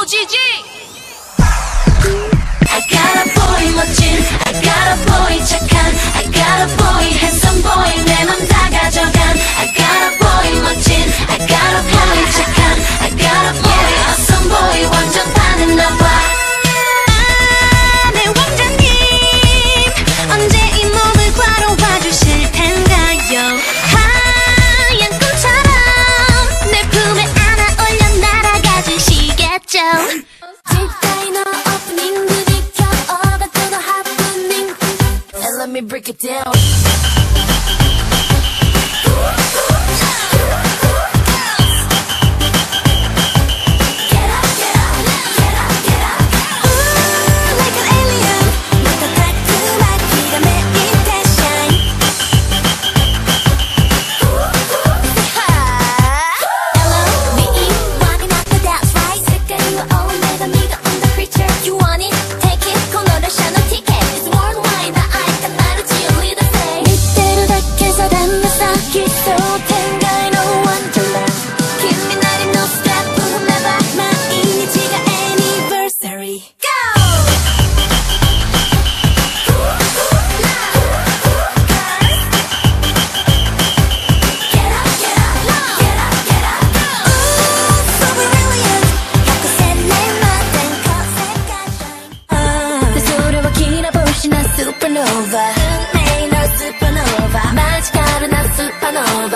OGG. I got a boy 멋진, I got a boy 착한, I got a boy handsome boy 내 맘 다 가져간. I got a boy 멋진, I got a boy 착한, I got a boy awesome boy 완전 반했나봐. 내 왕자님 언제 이 몸을 바로 와주실 텐가요? 하얀 꿈처럼 내 품에 안아 올려 날아가 주시겠죠? Let me break it down. Supernova, 내 널 supernova, 마지막으로 난 supernova.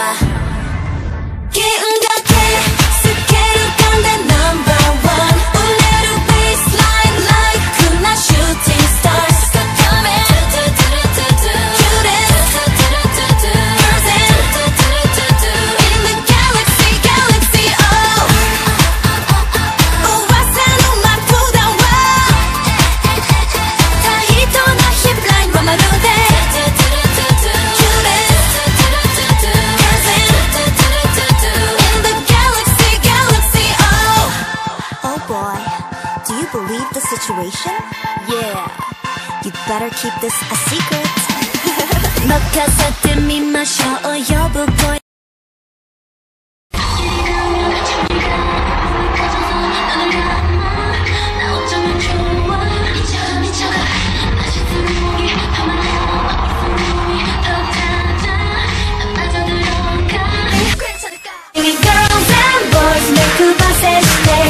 기운각해, 스케일을 간다 number one. 오늘은 baseline like 나 shooting stars. coming, cutest, person in the galaxy, galaxy. Oh, 우아한 음악 부담와. Do you believe the situation? Yeah, You better keep this a secret. 먹혀서 뜸이 마셔 여보보이. Girls and boys make up a stay.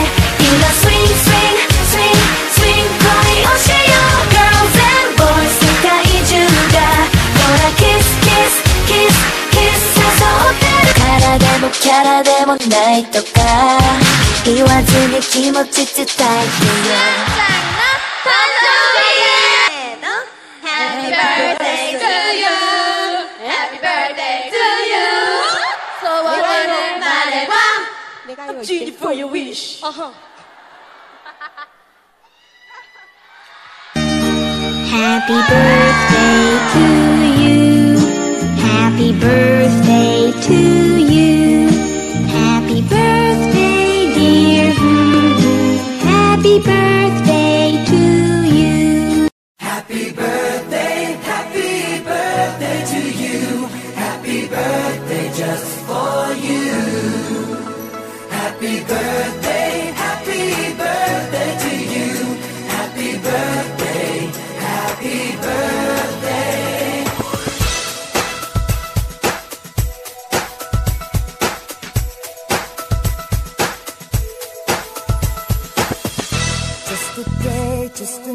Swing, swing, swing, swing, boy. 오세요, girls and boys. 세상이 주가 너랑 kiss, kiss, kiss, kiss. 해서 어때를 가라데모, 가라데모 나의 똑까. 이 와중에 기모치 듯할 때야. Happy birthday to you. Happy birthday to you. 소원을 말해봐. I'm genie for your wish. Happy birthday to you. Happy birthday to you. Happy birthday, dear. Happy birthday to you. Happy birthday to you. Happy birthday just for you. Happy birthday to you. Happy birthday, happy birthday. Just a day, just a